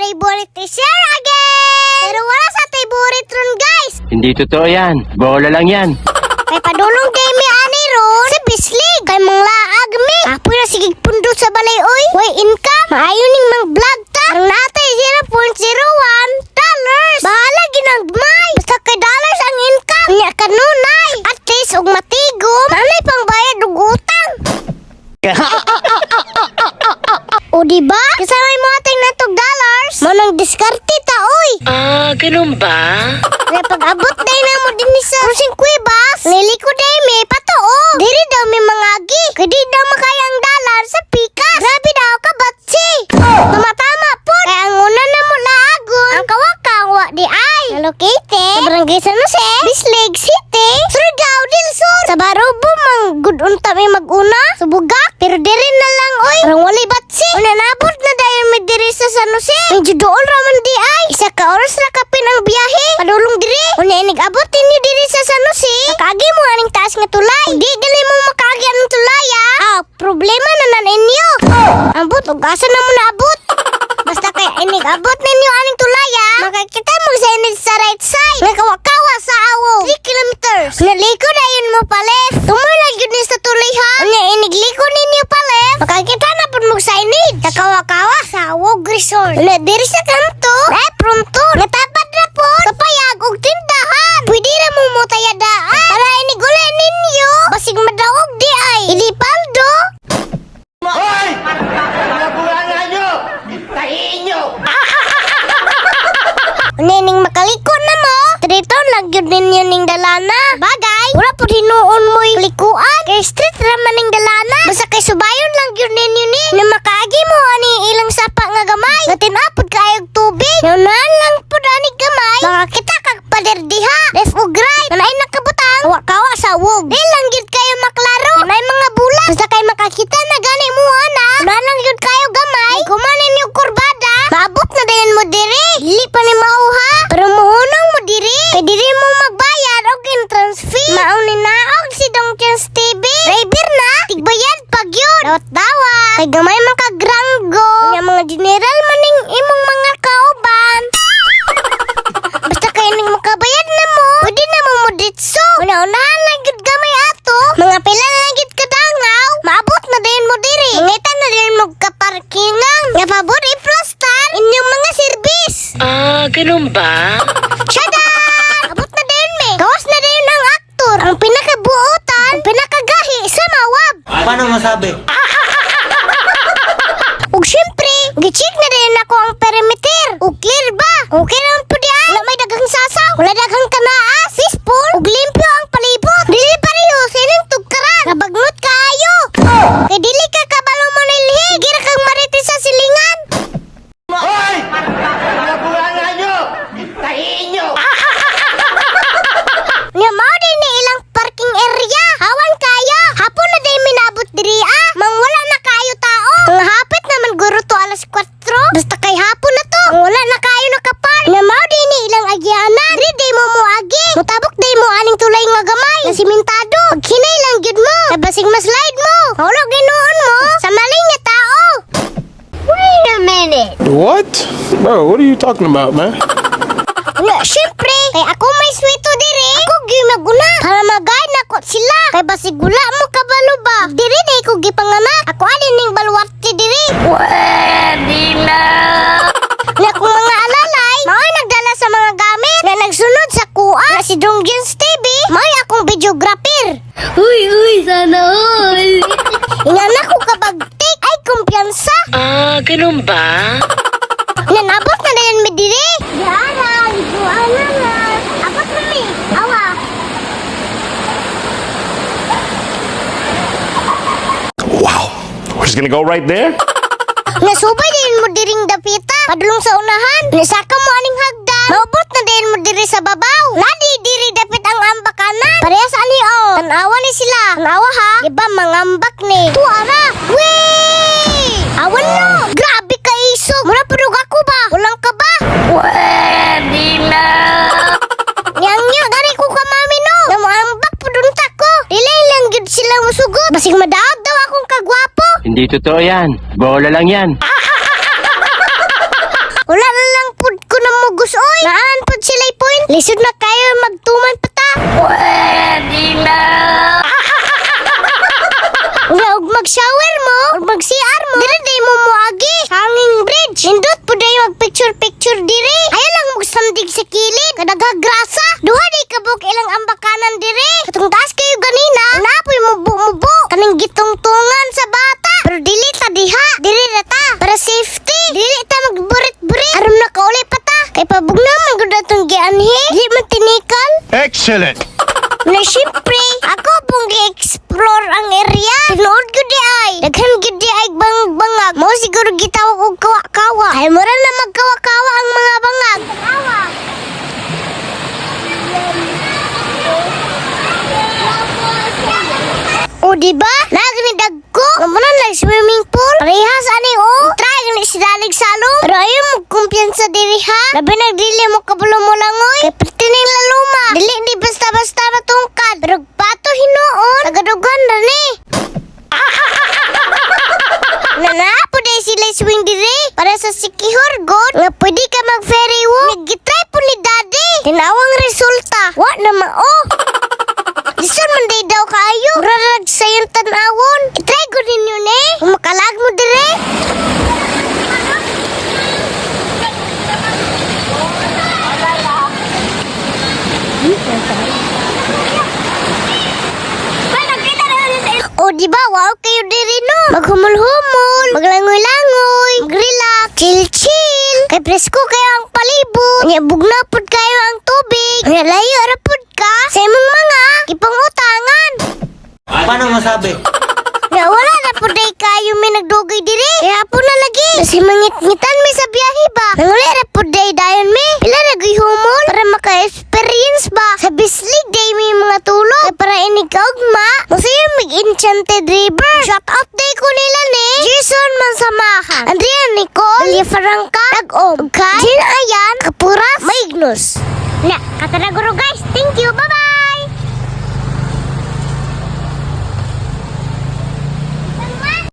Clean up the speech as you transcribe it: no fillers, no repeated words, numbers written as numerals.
favorite ni Sir again! Pero wala sa favorite ron, guys! Hindi totoo yan. Bola lang yan. Kay padulong kay mi ani ron sa bislig. Kay mga laag mi. Apoy na sigig pundo sa balay, oy. Way income. Maayo ning mga vlog ta. Ang natay $0.01. Bahala ginagmay. Basta kay dollars ang income. Nya kanunay. At least og matigom. Nanay pang bayad og utang. O diba? Kasama mo ating natog dollars. Manang diskarte ta, oy. Ganun ba? Kaya pag-abot day na mo din sa Rusing Cuevas, niliko day may patoo. Diri daw may mangagi. Kaya di daw makaya ang dollar sa pikas. Grabe daw ka, batsi. Tumatama po. Kaya ang una na mo laagon, ang kawakawa di ay. Located sa Barangay San Jose, Bislig City, Surigao del Sur. Sa Barobo, mang good unta may mag-una. Subugak, pero diri na lang, oy. Parang wali batsi. Una nabot na dahil may diri sa San Jose. Medyo doon raman di ay. Isa ka oras na kapin ang biyahe. Padulong diri. Una inig-abot ninyo diri sa San Jose. Makagi mo aning taas nga tulay. Di gali mo makagi anong tulay, ah. Problema na nan inyo. Ambot, ug asa na mo naabot. Basta kaya inig-abot ninyo aning tulay, ah. Makakita mo sa inid sa right side. Nagkawakawa sa awo. 3 kilometers. Naliko na yun mo pa left. Tumoy lang yun sa tulay, ha. Una inigliko ninyo pa left. Makakita na po mo sa inid. Nakawakawa sa awo resort. Una diri sa kanto. Pronto. Natapad na po. Sa payag og tindahan. Pwede na mo mo tayadaan. Para inigulay ninyo. Basig madaog di ay. Idi paldo. Hoy! Nabulangan nyo! Tahiin nyo! Nining makaliko na mo. Trito nagyod ninyo ning dalana. Bagay. Wala po hinuon mo'y likuan. Kay street raman ning dalana. Basta kay subayon lang yun ninyo ni. Na makaagi mo ani ilang sapa nga gamay. Nga tinapod kayog tubig. Naunahan lang po ani gamay. Mga kita kag pader diha. Ref o grind. Nanay nakabutang. Kawa sa wog. Di lang yun kayo maklaro. Nanay mga bulan. Basta kay makakita na gani mo ana. Unahan lang yun kayo gamay. Kumanin yung kurbada. Maabot na din mo diri. Dili pa ni mauha. Pero muhunong mo diri. Kay diri mo magbayad og entrance fee. Maunin na og si Dongkins TV. Driver na. Tigbayad pag yun. Dawat-dawa. Kay gamay man ka granggo. Kaya mga general maning imong mga kauban. Basta kay ning makabayad na mo. Pwede na mo moditso. Una-unahan lang gid gamay ato. Mga pila lang gid kadangaw. Maabot na din mo diri. Mangita na din mo kaparkingan. Nga pabor i-plastar inyong mga service. Ganun ba? Shadan! Abot na din me. Gawas na din ang aktor. Ang pinakabuotan, ang pinakagahi sa mawab. Paano masabi? Ug syempre, gi-check na din ako ang perimeter. Ug clear ba? Okay naman po di ay. Wala may daghang sasaw. Wala daghang kanaa. Fishpool. Ug limpyo ang palibot. Dili pareho sining tugkaran. Nabagnot kaayo. Kay dili ka kabalo mo nilhi. Sige ra kang marites sa silingan. Hoy! Nabulangan nyo! Tahiin nyo! Nga mao din ni ilang parking area. Hawan kaya. Hapon na din minabot diri ah. Mang wala na kayo tao. Ang hapit naman guro to alas 4. Basta kay hapon na to. Ang wala na kayo nakapar. Nga mao din ni ilang agyanan. Diri day mo mo agi. Mutabok day mo aning tulay nga gamay. Na simentado. Pag hinay lang gyud mo. Kabasig maslide mo. Maulo ginuon mo. Sa maling nga tao. Wait a minute. What? Bro, what are you talking about, man? Nga, syempre. Kay ako may swito diri. Ako gimaguna. Para mag-guide na ko sila. Kay basig gula mo kabalo ba? Diri day ko gipanganak. Ako alin ning baluarte diri. Pwede na! Nga kung mga alalay, mao'y nagdala sa mga gamit na nagsunod sa kuha na si Dongkins TV. Mao'y akong videographer. Uy, sana all! Ingana ko kabag take ay kumpiyansa. Ganun ba? Nga nabot na din mi diri. Yara, iguana na. Abot na mi. Awa. Wow. We're just gonna go right there? Nasubay din mo diring dapita. Padulong sa unahan. Nasaka mo aning hagdan. Maubot na din mo diri sa babaw. Ladi diri dapit ang ambakanan. Parehas ani o. Tanawa ni sila. Tanawa ha. Iba mangambak ni. Tuara. Wee! Awan no. Grabe ka iso. Mura pudog ako ba? Ulang ka ba? Pwede na! Nyang gari ko ka mami no. Namambak pudunta ko. Dilay lang gid sila musugod. Basig madaot daw akong kagwapo. Hindi totoo yan. Bola lang yan. Wala na lang pud ko na mugos oy. Naan pud sila'y point. Lisod na kayo magtuman pata. Pwede na! Nga og mag-shower mo, og mag-CR mo. Dire day mo moagi. Hanging bridge. Indot pud day mag-picture dire. Ayaw lang mo sandig sa kilid. Kadaghagrasa. Duha day kabuk ilang ambakanan dire. Katong taas kayo ganina. Napoy mubo-mubo. Kaning gitungtungan sa bata. Pero dili ta diha. Dire na ta. Para safety. Dili ta magburit-burit. Aram na kauli pa ta. Kay pabugna man gud atong gianhi. Di man tinikal. Excellent. Na syempre, ako pong gi-explore ang area. Tinood ko di ay. Daghan gid di ay bangag. Mo siguro gitawag og kawa-kawa. Ay mura na magkawa-kawa ang mga bangag. O diba? Nagani dagko. Ngamunan lang swimming pool. Parehas ani o. Try gani si dalig salong. Pero ayaw mo kumpiyansa diri ha. Labi nagdili mo kabulo mo langoy. Kay pati ning laluma. Dili di basta-basta matungkad. Pero pato hinuon. Tagadugan na ni. Nanapo day sila swing diri. Para sa sikihor god. Nga pwede ka mag-ferry walk. Nagitry po ni daddy. Tinawang resulta. Wa na mao. Lisan man day daw kayo. Rarag sayang tanawon. I-try ko ninyo ne. Kung makalag mo dire. O diba wow kayo diri no. Maghumol-humol. Maglangoy-langoy. Mag-relax. Chill-chill. Kay presko kayo ang palibot. Nya bugna pud kayo ang tubig. Nya layo ra pud ka sa imong mga ipangutangan. Paano masabi? Nga wala na po day kayo may nagdugay diri. Kaya po na lagi. Kasi mangit-ngitan may sa biyahe ba. Nanguli na po day dayon may. Pila nagay humol para maka-experience ba. Sa Bislig day may mga tulog. Kaya para inikaugma. Masaya mag-enchanted river. Shout out day ko nila ni Jason Mansamahan. Andrea Nicole. Delia Farangka. Tag-om. Jean Ayan. Kapuras. Maignos. Na, katanaguro guys. Thank you. Bye-bye.